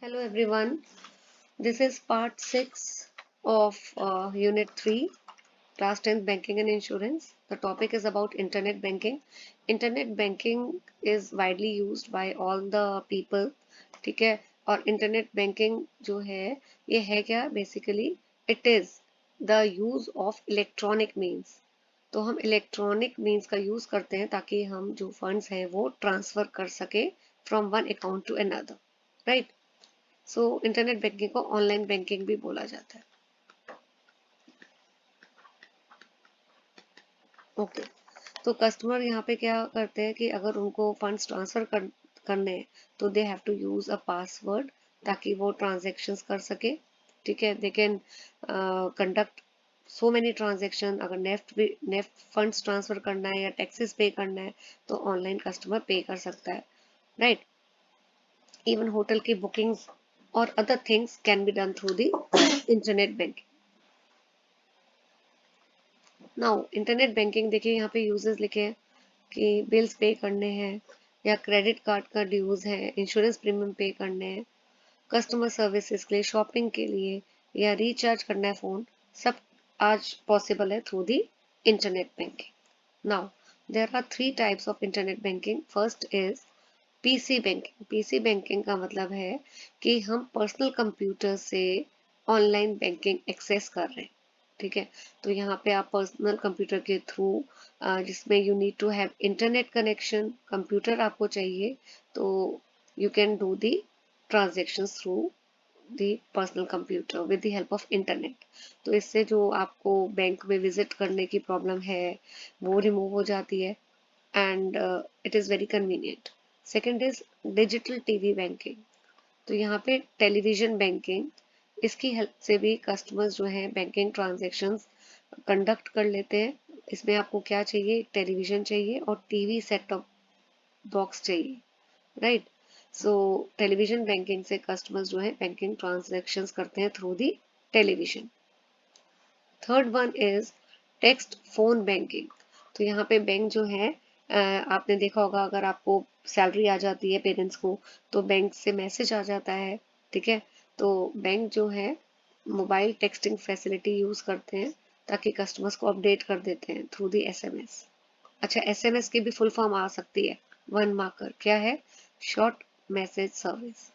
Hello everyone. This is part 6 of Unit 3, Class 10 Banking and Insurance. The topic is about Internet banking. Internet banking is widely used by all the people. ठीक है. और Internet banking जो है ये है क्या basically it is the use of electronic means. तो हम इलेक्ट्रॉनिक मीन्स का यूज करते हैं ताकि हम जो फंड्स हैं वो ट्रांसफर कर सके from one account to another, right. So internet banking को ऑनलाइन बैंकिंग भी बोला जाता है. ओके. तो कस्टमर यहाँ पे क्या करते हैं कि अगर उनको फंड्स ट्रांसफर करने हैं तो they have to use a password ताकि वो ट्रांजेक्शन्स कर सके. ठीक है. They can conduct so many transaction. अगर नेफ्ट फंड्स ट्रांसफर करना है या टैक्सेस पे करना है तो ऑनलाइन कस्टमर पे कर सकता है, राइट. इवन होटल की बुकिंग्स और other things can be done through the internet banking. Now internet banking देखिए यहाँ पे यूजेस लिखे हैं कि बिल्स पे करने हैं या क्रेडिट कार्ड का ड्यूज है, इंश्योरेंस प्रीमियम पे करने हैं, कस्टमर सर्विसेज के लिए, शॉपिंग के लिए या रिचार्ज करना है फोन, सब आज पॉसिबल है through the internet banking. Now there are 3 types of internet banking. First is PC banking. PC banking का मतलब है कि हम पर्सनल कंप्यूटर से ऑनलाइन बैंकिंग एक्सेस कर रहे हैं. ठीक है. तो यहाँ पे आप पर्सनल कंप्यूटर के थ्रू जिसमें you need to have internet connection, computer आपको चाहिए, तो you can do the transactions through the personal computer with the help of internet. तो इससे जो आपको बैंक में विजिट करने की प्रॉब्लम है वो रिमूव हो जाती है and it is very convenient. Second is digital TV banking. तो यहाँ पे टेलीविजन बैंकिंग, इसकी हेल्प से भी कस्टमर्स जो हैं बैंकिंग ट्रांजेक्शन्स कंडक्ट कर लेते हैं. इसमें आपको क्या चाहिए? टेलीविजन चाहिए और टीवी सेट टॉप बॉक्स चाहिए, राइट. सो टेलीविजन बैंकिंग से कस्टमर्स जो है बैंकिंग ट्रांजेक्शन्स करते हैं through the television. Third one is text phone banking. तो यहाँ पे बैंक जो है आपने देखा होगा अगर आपको सैलरी आ जाती है पेरेंट्स को तो बैंक से मैसेज आ जाता है. ठीक है. तो बैंक जो है मोबाइल टेक्सटिंग फैसिलिटी यूज करते हैं ताकि कस्टमर्स को अपडेट कर देते हैं थ्रू दी एसएमएस. अच्छा, एसएमएस की भी फुल फॉर्म आ सकती है. वन मार्कर क्या है? Short message service.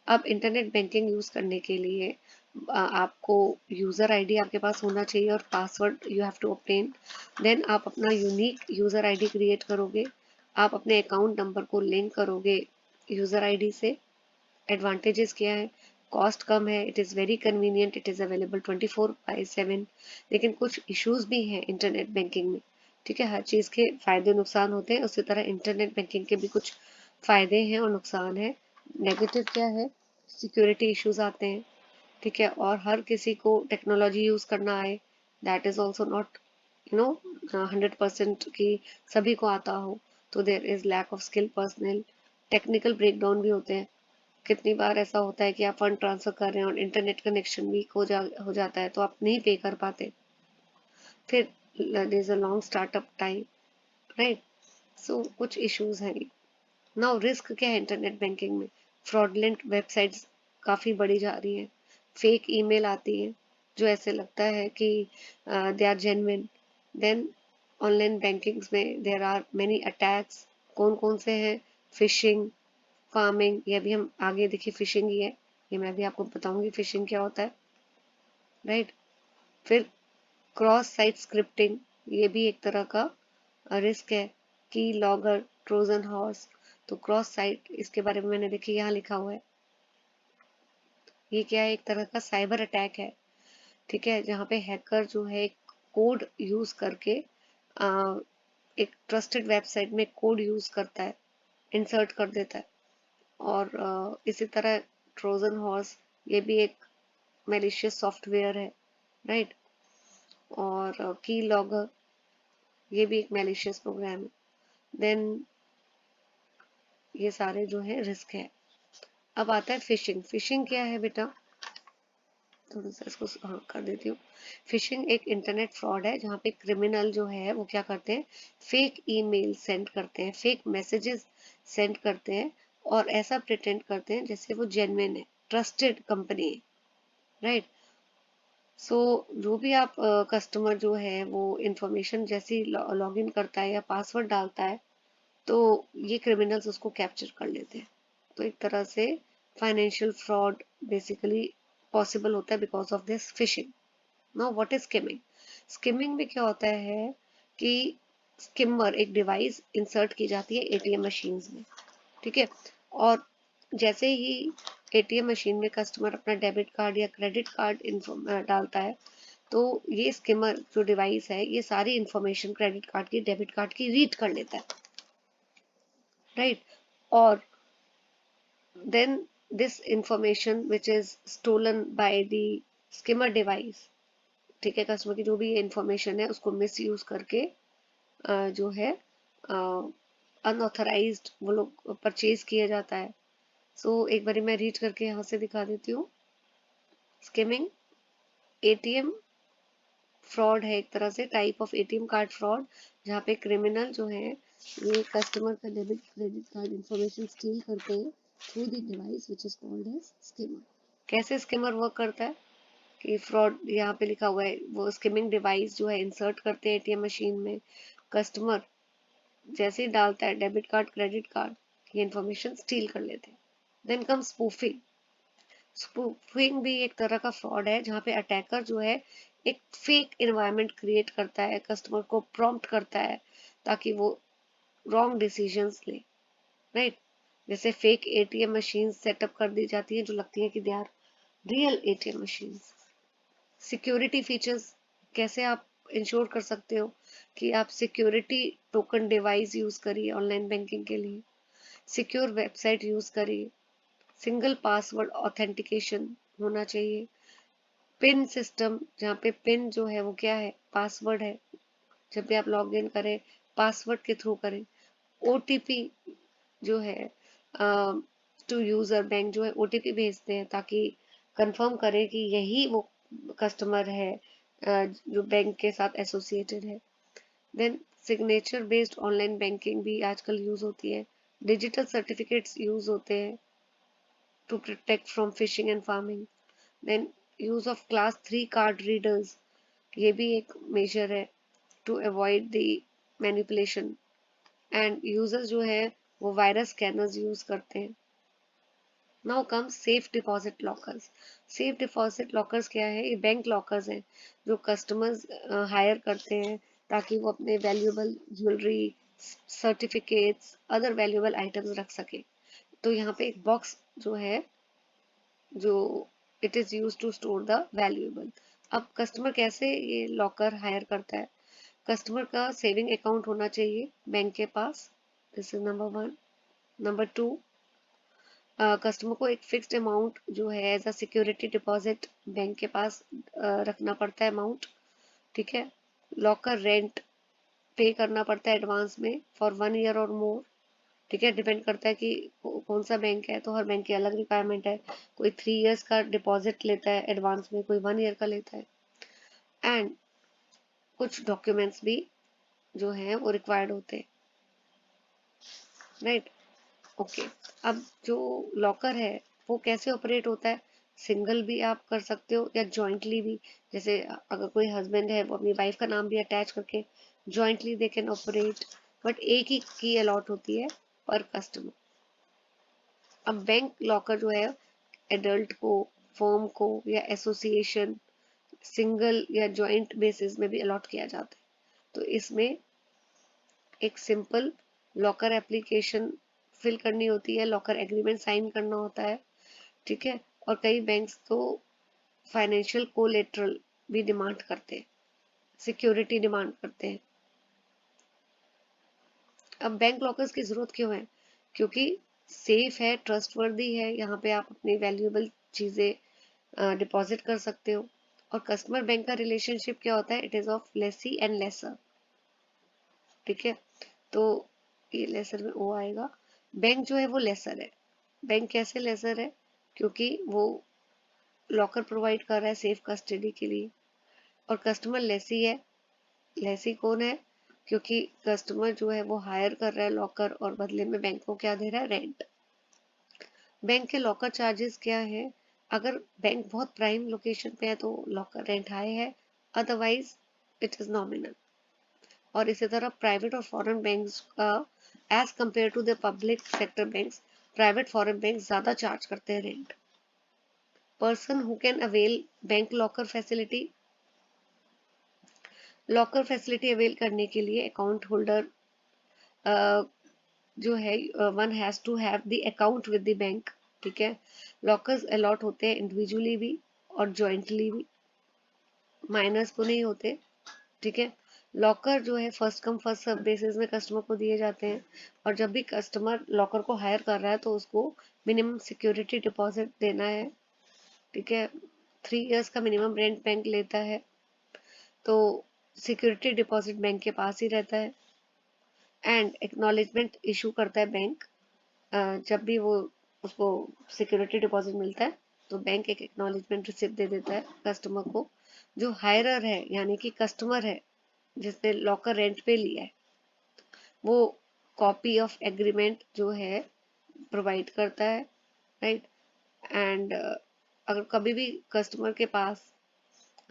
अब इंटरनेट बैंकिंग यूज करने के लिए आपको यूजर आईडी आपके पास होना चाहिए और password you have to obtain. Then आप अपना यूनिक यूजर आईडी क्रिएट करोगे. आप अपने अकाउंट नंबर को लिंक करोगे यूजर आईडी से. एडवांटेजेस क्या है? कॉस्ट कम है, it is very convenient, it is available 24/7. लेकिन कुछ इश्यूज भी हैं इंटरनेट बैंकिंग में. ठीक है. हर चीज़ के फायदे नुकसान होते हैं, उसी तरह इंटरनेट बैंकिंग के भी कुछ फायदे हैं और नुकसान है. नेगेटिव क्या है? सिक्योरिटी इश्यूज आते हैं. ठीक है. और हर किसी को टेक्नोलॉजी यूज करना आए, दैट इज ऑल्सो नॉट 100% की सभी को आता हो. तो there is lack of skill personal. Technical breakdown भी होते हैं. कितनी बार ऐसा होता है कि आप फंड ट्रांसफर कर रहे हैं और इंटरनेट कनेक्शन वीक हो जाता है तो आप नहीं पे कर पाते. फिर there is a long startup time, right. So कुछ इश्यूज हैं. नाउ रिस्क क्या है इंटरनेट बैंकिंग में? फ्रॉडलेंट वेबसाइट्स काफ़ी बढ़ी जा रही हैं. फेक ईमेल आती है जो ऐसे लगता है कि they are genuine. Then online bankings में देर आर मेनी अटैक्स. कौन कौन से हैं? फिशिंग, फार्मिंग, ये भी हम आगे देखिए फिशिंग ही है, ये मैं भी आपको बताऊंगी फिशिंग क्या होता है, राइट. फिर क्रॉस साइट स्क्रिप्टिंग, ये भी एक तरह का रिस्क है. की लॉगर, ट्रोजन हॉर्स. तो क्रॉस साइट, इसके बारे में मैंने देखिए यहाँ लिखा हुआ है. ये क्या है? एक तरह का साइबर अटैक है. ठीक है. जहाँ पे हैकर जो है एक कोड यूज करके एक ट्रस्टेड वेबसाइट में कोड यूज करता है, इंसर्ट कर देता है. और इसी तरह ट्रोजन हॉर्स, ये भी एक मैलिशियस सॉफ्टवेयर है, राइट. और की लॉगर, ये भी एक मैलिशियस प्रोग्राम है. देन ये सारे जो है रिस्क है. अब आता है फिशिंग. फिशिंग क्या है बेटा? थोड़ा सा इसको कर देती हूँ. फिशिंग एक इंटरनेट फ्रॉड है जहाँ पे क्रिमिनल जो है वो क्या करते हैं? फेक ईमेल सेंड करते हैं, फेक मैसेजेस सेंड करते हैं और ऐसा प्रिटेंड करते हैं जैसे वो जेन्युइन है. ट्रस्टेड कंपनी है, राइट। सो जो भी आप कस्टमर जो है वो इंफॉर्मेशन जैसे ही लॉग इन करता है या पासवर्ड डालता है, तो ये क्रिमिनल्स उसको कैप्चर कर लेते हैं। तो एक तरह से फाइनेंशियल फ्रॉड बेसिकली पॉसिबल होता है because of this fishing. Now what is skimming? Skimming में क्या होता है कि स्किमर एक डिवाइस इंसर्ट की जाती है एटीएम मशीन्स में, ठीक है। और जैसे ही एटीएम मशीन में कस्टमर अपना डेबिट कार्ड या क्रेडिट कार्ड डालता है, तो ये स्किमर जो डिवाइस है ये सारी इंफॉर्मेशन क्रेडिट कार्ड की डेबिट कार्ड की रीड कर लेता है, राइट। और then this information which is stolen by the skimmer device, ठीक है, कस्टमर की जो भी इंफॉर्मेशन है उसको मिस यूज करके जो है अनऑथराइज्ड वो लोग परचेज किया जाता है। सो एक बारी मैं रीड करके यहाँ से दिखा देती हूँ। स्किमिंग एटीएम फ्रॉड है, एक तरह से type of ATM card fraud, जहाँ पे क्रिमिनल जो है ये कस्टमर का debit credit card information steal करते हैं through the device which is called as skimmer. कैसे स्किमर वर्क करता है कि फ्रॉड यहाँ पे लिखा हुआ है, वो स्किमिंग डिवाइस जो है इंसर्ट करते हैं एटीएम मशीन में, कस्टमर जैसे ही डालता है डेबिट कार्ड क्रेडिट कार्ड, ये इंफॉर्मेशन स्टील कर लेते हैं। Then come spoofing. स्पूफिंग भी एक तरह का फ्रॉड है जहाँ पे अटैकर जो है एक फेक एनवायरनमेंट क्रिएट करता है, कस्टमर को प्रॉम्प्ट करता है ताकि वो रॉन्ग डिसीजंस ले, राइट। जैसे फेक एटीएम मशीन सेटअप कर दी जाती है जो लगती है कि they are real ATM machine. Security features कैसे आप इंश्योर कर सकते हो कि आप सिक्योरिटी टोकन डिवाइस यूज करिए ऑनलाइन बैंकिंग के लिए, सिक्योर वेबसाइट यूज करिए, सिंगल पासवर्ड ऑथेंटिकेशन होना चाहिए, पिन सिस्टम जहाँ पे पिन जो है वो क्या है, पासवर्ड है, जब भी आप लॉग इन करें पासवर्ड के थ्रू करें। ओटीपी जो है टू यूजर, बैंक जो है ओटीपी भेजते हैं ताकि कंफर्म करें कि यही वो कस्टमर है जो बैंक के साथ एसोसिएटेड है। Then signature based online banking भी आजकल यूज होती है, डिजिटल सर्टिफिकेट्स यूज होते हैं to protect from phishing and pharming. Then use of class 3 card readers, ये भी एक मेजर है to avoid the manipulation. And users जो है वो वायरस स्कैनर्स यूज करते हैं। Now come safe deposit lockers. Safe deposit lockers क्या है? ये बैंक लॉकर्स हैं जो कस्टमर्स हायर करते हैं ताकि वो अपने valuable jewellery, certificates, other valuable items रख सके। तो यहाँ पे एक बॉक्स जो है जो it is use to store the valuable. अब कस्टमर कैसे ये लॉकर हायर करता है? कस्टमर का सेविंग अकाउंट होना चाहिए बैंक के पास, this is number 1। Number 2, customer को एक फिक्स्ड अमाउंट जो है as a security deposit bank के पास रखना पड़ता है अमाउंट, ठीक है। लॉकर रेंट पे करना पड़ता है एडवांस में फॉर 1 ईयर और मोर, ठीक है। डिपेंड करता है कि कौन सा बैंक है, तो हर बैंक की अलग रिक्वायरमेंट है। कोई 3 ईयर्स का डिपॉजिट लेता है एडवांस में, कोई 1 ईयर का लेता है। एंड कुछ डॉक्यूमेंट्स भी जो है वो रिक्वायर्ड होते हैं, राइट। ओके, अब जो लॉकर है वो कैसे ऑपरेट होता है? सिंगल भी आप कर सकते हो या जॉइंटली भी। जैसे अगर कोई हस्बैंड है वो अपनी वाइफ का नाम भी अटैच करके jointly they can operate, but एक ही की अलॉट होती है पर कस्टमर। अब बैंक लॉकर जो है एडल्ट को, फर्म को या एसोसिएशन, सिंगल या जॉइंट बेसिस में भी अलॉट किया जाता है। तो इसमें एक सिंपल लॉकर एप्लीकेशन फिल करनी होती है, लॉकर एग्रीमेंट साइन करना होता है, ठीक है। और कई बैंक्स तो फाइनेंशियल कोलेटरल भी डिमांड करते हैं, सिक्योरिटी डिमांड करते हैं। अब बैंक लॉकर्स की जरूरत क्यों है? क्योंकि सेफ है, ट्रस्टवर्दी है, यहाँ पे आप अपनी वैल्यूएबल चीजें डिपॉजिट कर सकते हो। और कस्टमर बैंक का रिलेशनशिप क्या होता है? It is of Lesi and lesser, ठीक है। तो ये लेसर में ओ आएगा। बैंक जो है वो लेसर है। बैंक कैसे लेसर है? क्योंकि वो लॉकर प्रोवाइड कर रहा है सेफ कस्टडी के लिए। और कस्टमर लेसी है। लेसी कौन है? क्योंकि कस्टमर जो है वो हायर कर रहा है लॉकर और बदले में बैंक को क्या दे रहा है? रेंट। बैंक के लॉकर चार्जेस क्या है? अगर बैंक बहुत प्राइम लोकेशन पे है तो लॉकर रेंट हाई है, अदरवाइज इट इज नॉमिनल। और इसी तरह प्राइवेट और फॉरेन बैंक्स का as compare to the public sector banks, private foreign bank ज्यादा चार्ज करते हैं rent. Person who can avail bank locker facility avail करने के लिए अकाउंट होल्डर जो है one has to have the account with the bank. ठीक है, लॉकर्स अलॉट होते हैं इंडिविजुअली भी और जॉइंटली भी, माइनस तो नहीं होते। ठीक है, लॉकर जो है first come first serve basis में कस्टमर को दिए जाते हैं, और जब भी कस्टमर लॉकर को हायर कर रहा है तो उसको मिनिमम सिक्योरिटी डिपॉजिट देना है। ठीक है, 3 इयर्स का मिनिमम रेंट बैंक लेता है, तो सिक्योरिटी डिपॉजिट बैंक के पास ही रहता है। एंड एक्नॉलेजमेंट इशू करता है बैंक, जब भी वो उसको सिक्योरिटी डिपॉजिट मिलता है तो बैंक एक एक्नॉलेजमेंट रिसिप्ट दे देता है कस्टमर को। जो हायरर है यानी कि कस्टमर है जिसने लॉकर रेंट पे लिया है, वो कॉपी ऑफ एग्रीमेंट जो है प्रोवाइड करता है, राइट। एंड अगर कभी भी कस्टमर के पास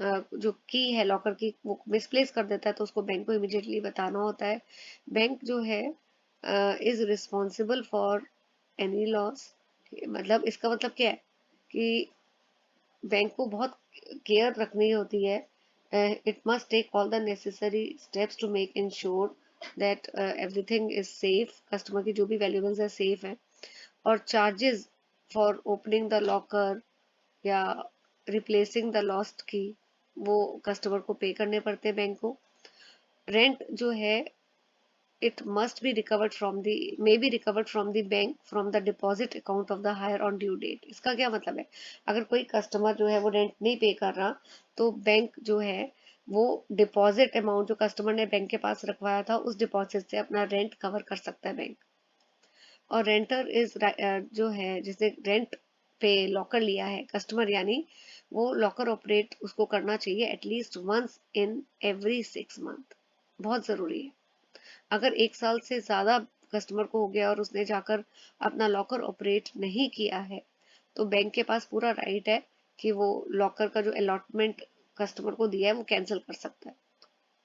जो की है लॉकर की वो मिसप्लेस कर देता है तो उसको बैंक को इमिडिएटली बताना होता है। बैंक जो है is responsible for any loss. मतलब इसका मतलब क्या है कि बैंक को बहुत केयर रखनी होती है। It must take all the necessary steps to make ensure that everything is safe, customer की जो भी वैल्यूएबल्स है सेफ है। और charges for opening the locker या रिप्लेसिंग द लॉस्ट की वो कस्टमर को पे करने पड़ते हैं बैंक को। रेंट जो है it must be recovered from the may be recovered from the bank from the deposit account of the hire on due date। इसका क्या मतलब है, अगर कोई कस्टमर जो है वो रेंट नहीं पे कर रहा तो बैंक जो है वो डिपॉजिट अमाउंट जो कस्टमर ने बैंक के पास रखवाया था उस डिपॉजिट से अपना रेंट कवर कर सकता है बैंक। और रेंटर इज जो है जिसने रेंट पे लॉकर लिया है कस्टमर, यानी वो लॉकर ऑपरेट उसको करना चाहिए at least once in every 6 month, बहुत जरूरी है। अगर 1 साल से ज्यादा कस्टमर को हो गया और उसने जाकर अपना लॉकर ऑपरेट नहीं किया है तो बैंक के पास पूरा राइट है कि वो लॉकर का जो अलॉटमेंट कस्टमर को दिया है वो कैंसिल कर सकता है।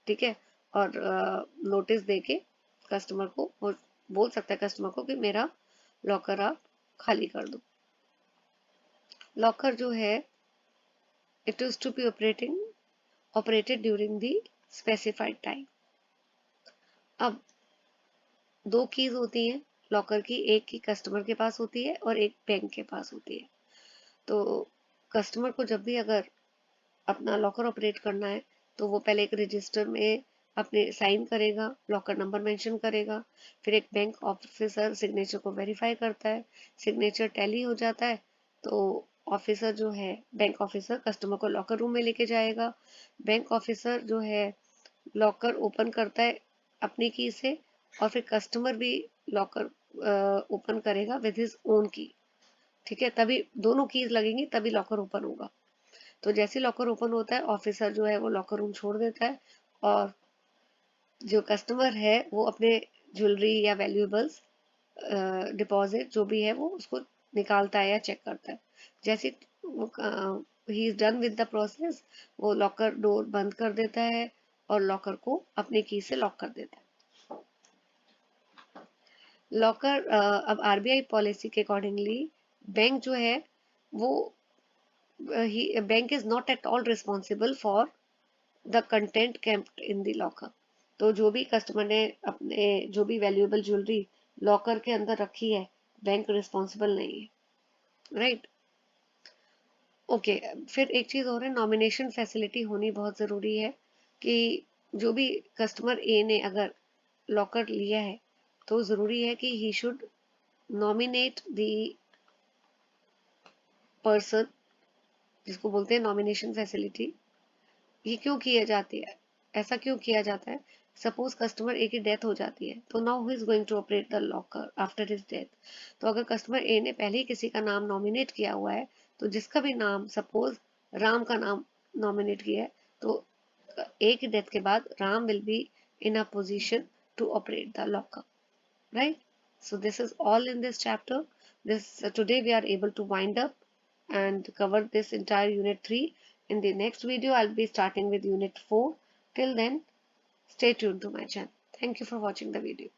ठीक है, और नोटिस देके कस्टमर को वो बोल सकता है कस्टमर को कि मेरा लॉकर आप खाली कर दो। लॉकर जो है it is to be operated during the specified time. अब 2 कीज होती हैं लॉकर की, एक की कस्टमर के पास होती है और एक बैंक के पास होती है। तो कस्टमर को जब भी अगर अपना लॉकर ऑपरेट करना है तो वो पहले एक रजिस्टर में अपने साइन करेगा, लॉकर नंबर मेंशन करेगा, फिर एक बैंक ऑफिसर सिग्नेचर को वेरीफाई करता है, सिग्नेचर टैली हो जाता है तो ऑफिसर जो है बैंक ऑफिसर कस्टमर को लॉकर रूम में लेके जाएगा। बैंक ऑफिसर जो है लॉकर ओपन करता है अपनी की से, और फिर कस्टमर भी लॉकर ओपन करेगा विद हिज ओन की। ठीक है, तभी दोनों कीज लगेंगी तभी लॉकर ओपन होगा। तो जैसे लॉकर ओपन होता है ऑफिसर जो है वो लॉकर रूम छोड़ देता है और जो कस्टमर है वो अपने ज्वेलरी या वैल्यूएबल्स डिपॉजिट जो भी है वो उसको निकालता है या चेक करता है। जैसे he is done with the process वो लॉकर डोर बंद कर देता है और लॉकर को अपनी की से लॉक कर देता है। लॉकर अब आरबीआई पॉलिसी के अकॉर्डिंगली बैंक जो है वो bank is not at all responsible for the content kept in the locker. तो जो भी कस्टमर ने अपने जो भी वैल्यूएबल ज्वेलरी लॉकर के अंदर रखी है बैंक रिस्पॉन्सिबल नहीं है, राइट। ओके, फिर एक चीज और है, नॉमिनेशन फैसिलिटी होनी बहुत जरूरी है कि जो भी कस्टमर ए ने अगर लॉकर लिया है तो जरूरी है कि he should nominate the person, जिसको बोलते हैं नॉमिनेशन फैसिलिटी। ये क्यों किया जाती है, ऐसा क्यों किया जाता है, सपोज कस्टमर ए की डेथ हो जाती है तो now who is going to operate the locker after his death. तो अगर कस्टमर ए ने पहले ही किसी का नाम नॉमिनेट किया हुआ है तो जिसका भी नाम सपोज राम का नाम नॉमिनेट किया है तो ए की डेथ के बाद Ram will be in a position to operate the locker, right? So this is all in this chapter. This today we are able to wind up and cover this entire unit 3. In the next video, I'll be starting with unit 4. Till then, stay tuned to my channel. Thank you for watching the video.